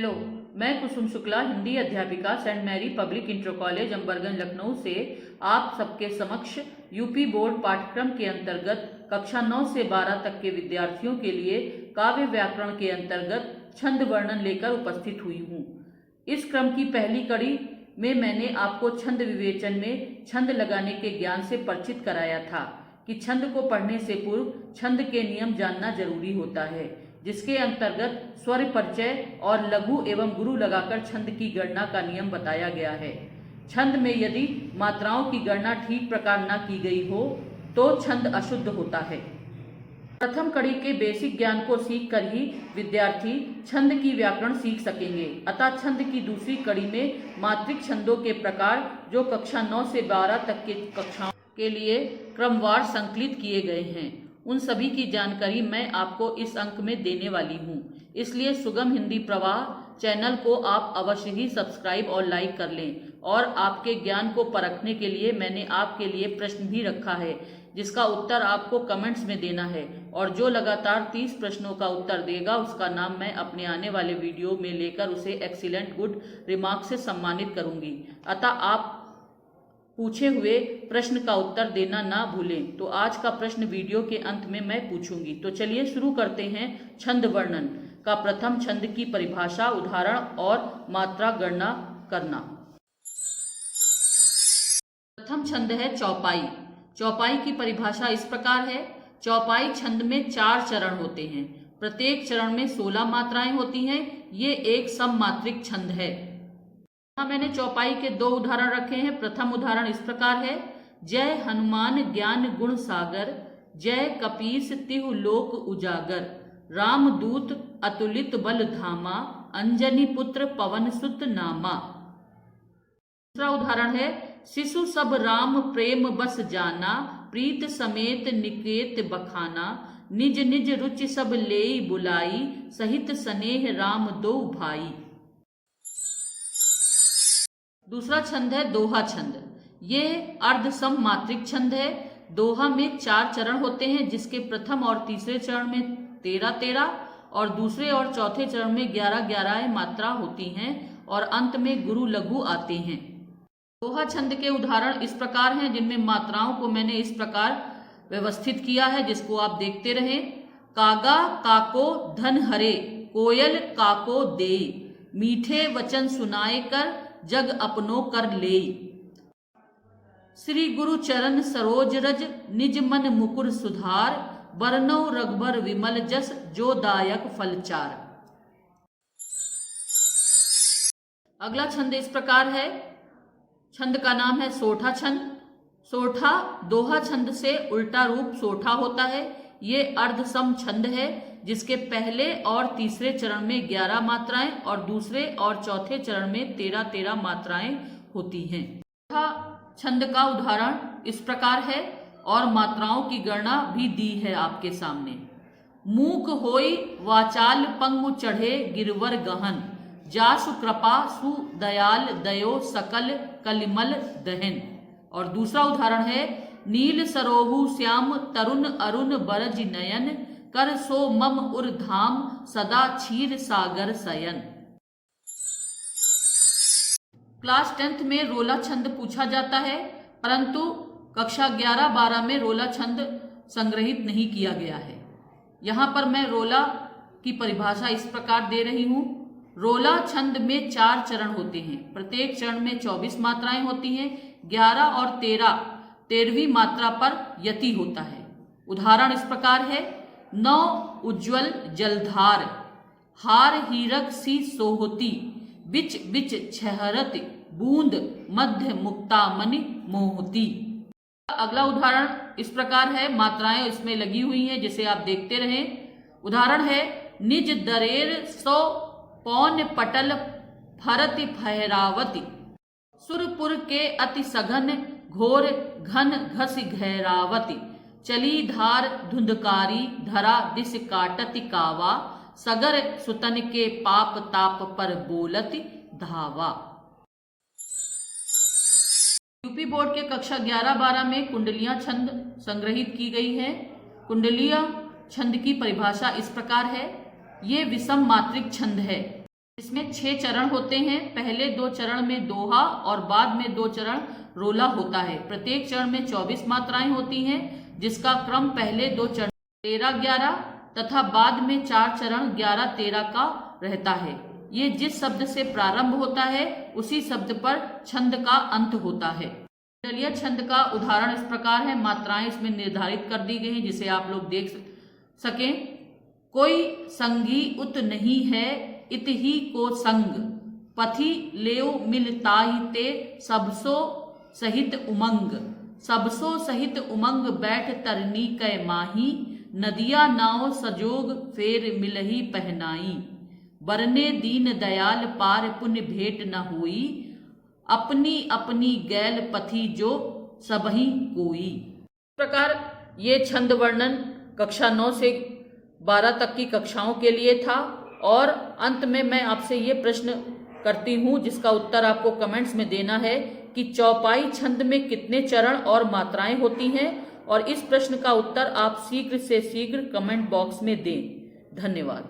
Hello, मैं कुसुम शुक्ला, हिंदी अध्यापिका, saint Mary public inter college Ambarganj Lucknow से आप सबके समक्ष यूपी बोर्ड पाठ्यक्रम के अंतर्गत कक्षा 9 से 12 तक के विद्यार्थियों के लिए काव्य व्याकरण के अंतर्गत छंद वर्णन लेकर उपस्थित हुई हूँ। इस क्रम की पहली कड़ी में मैंने आपको छंद विवेचन में छंद लगाने के ज्ञान से परिचित कराया था कि छंद को पढ़ने से पूर्व छंद के नियम जानना जरूरी होता है, जिसके अंतर्गत स्वर परिचय और लघु एवं गुरु लगाकर छंद की गणना का नियम बताया गया है। छंद में यदि मात्राओं की गणना ठीक प्रकार न की गई हो तो छंद अशुद्ध होता है। प्रथम कड़ी के बेसिक ज्ञान को सीखकर ही विद्यार्थी छंद की व्याकरण सीख सकेंगे। अतः छंद की दूसरी कड़ी में मात्रिक छंदों के प्रकार जो कक्षा 9 से 12 तक के कक्षाओं के लिए क्रमवार संकलित किए गए हैं, उन सभी की जानकारी मैं आपको इस अंक में देने वाली हूँ। इसलिए सुगम हिंदी प्रवाह चैनल को आप अवश्य ही सब्सक्राइब और लाइक कर लें। और आपके ज्ञान को परखने के लिए मैंने आपके लिए प्रश्न भी रखा है, जिसका उत्तर आपको कमेंट्स में देना है। और जो लगातार 30 प्रश्नों का उत्तर देगा उसका नाम मैं अपने आने वाले वीडियो में लेकर उसे एक्सीलेंट गुड रिमार्क से सम्मानित करूंगी। अतः आप पूछे हुए प्रश्न का उत्तर देना ना भूलें। तो आज का प्रश्न वीडियो के अंत में मैं पूछूंगी। तो चलिए शुरू करते हैं छंद वर्णन का। प्रथम छंद की परिभाषा, उदाहरण और मात्रा गणना करना। प्रथम छंद है चौपाई। चौपाई की परिभाषा इस प्रकार है। चौपाई छंद में 4 चरण होते हैं। प्रत्येक चरण में 16 मात्राएं होती हैं। ये एक सममात्रिक छंद है। मैंने चौपाई के 2 उदाहरण रखे हैं। प्रथम उदाहरण इस प्रकार है। जय हनुमान ज्ञान गुण सागर, जय कपीस तिहु लोक उजागर, रामदूत अतुलित बल धामा, अंजनी पुत्र पवन सुत नामा। दूसरा उदाहरण है। शिशु सब राम प्रेम बस जाना, प्रीत समेत निकेत बखाना, निज निज रुचि सब लेई बुलाई, सहित स्नेह राम दो भाई। दूसरा छंद है दोहा छंद। ये अर्ध सम मात्रिक छंद है। दोहा में 4 चरण होते हैं, जिसके प्रथम और तीसरे चरण में 13-13 और दूसरे और चौथे चरण में 11-11 मात्रा होती हैं और अंत में गुरु लघु आते हैं। दोहा छंद के उदाहरण इस प्रकार हैं, जिनमें मात्राओं को मैंने इस प्रकार व्यवस्थित किया है, जिसको आप देखते रहें। कागा काको धन हरे, कोयल काको दे, मीठे वचन सुनाए कर, जग अपनो कर ले। श्री गुरु चरण सरोज रज, निज मन मुकुर सुधार, बरनौ रघुबर विमल जस, जो दायक फलचार। अगला छंद इस प्रकार है। छंद का नाम है सोठा छंद। सोठा दोहा छंद से उल्टा रूप सोठा होता है। ये अर्धसम छंद है, जिसके पहले और तीसरे चरण में 11 मात्राएं और दूसरे और चौथे चरण में 13-13 मात्राएं होती हैं। छंद का उदाहरण इस प्रकार है और मात्राओं की गणना भी दी है आपके सामने। मूक होई वाचाल पंगु चढ़े गिरवर गहन, जासु कृपा सु दयाल दयो सकल कलिमल दहन। और दूसरा उदाहरण है। नील सरोहु श्याम तरुण अरुण बरज नयन, कर सो मम उर धाम सदा क्षीर सागर सयन। क्लास 10th में रोला छंद पूछा जाता है, परंतु कक्षा 11-12 में रोला छंद संग्रहित नहीं किया गया है। यहाँ पर मैं रोला की परिभाषा इस प्रकार दे रही हूँ। रोला छंद में 4 चरण होते हैं। प्रत्येक चरण में 24 मात्राएं होती हैं। 11 और 13वीं मात्रा पर यति होता है। उदाहरण इस प्रकार है। नौ उज्ज्वल जलधार, हार हीरक सी सोहती, बिच बिच छहरत बूंद, मध्य मुक्तामणि मोहती। अगला उदाहरण इस प्रकार है। मात्राएं इसमें लगी हुई हैं, जिसे आप देखते रहें। उदाहरण है। निज दरेर सो पौन पटल फरति फहरावती, सुरपुर के अति सघन घोर घन घस घैरावती, चली धार धुंधकारी धरा दिस काटति कावा, सगर सुतन के पाप ताप पर बोलति धावा। यूपी बोर्ड के कक्षा 11-12 में कुंडलियां छंद संग्रहित की गई है। कुंडलियां छंद की परिभाषा इस प्रकार है। ये विषम मात्रिक छंद है, इसमें 6 चरण होते हैं। पहले 2 चरण में दोहा और बाद में 2 चरण रोला होता है। प्रत्येक चरण में 24 मात्राएं होती हैं, जिसका क्रम पहले 2 चरण 13-11 तथा बाद में 4 चरण 11-13 का रहता है। ये जिस शब्द से प्रारंभ होता है उसी शब्द पर छंद का अंत होता है। चलिए छंद का उदाहरण इस प्रकार है। मात्राएं इसमें निर्धारित कर दी गई हैं जिसे आप लोग देख सकें। कोई संगी उत नहीं है इत ही को संग, पथि लेव मिलताहि ते सबसो सहित उमंग, सबसो सहित उमंग बैठ तरनी कै माही, नदिया नाव सजोग फेर मिलही पहनाई, बरने दीन दयाल पार पुण्य भेंट न हुई, अपनी अपनी गैल पथि जो सबही कोई। इस प्रकार ये छंद वर्णन कक्षा 9 से 12 तक की कक्षाओं के लिए था। और अंत में मैं आपसे ये प्रश्न करती हूँ जिसका उत्तर आपको कमेंट्स में देना है कि चौपाई छंद में कितने चरण और मात्राएं होती हैं, और इस प्रश्न का उत्तर आप शीघ्र से शीघ्र कमेंट बॉक्स में दें। धन्यवाद।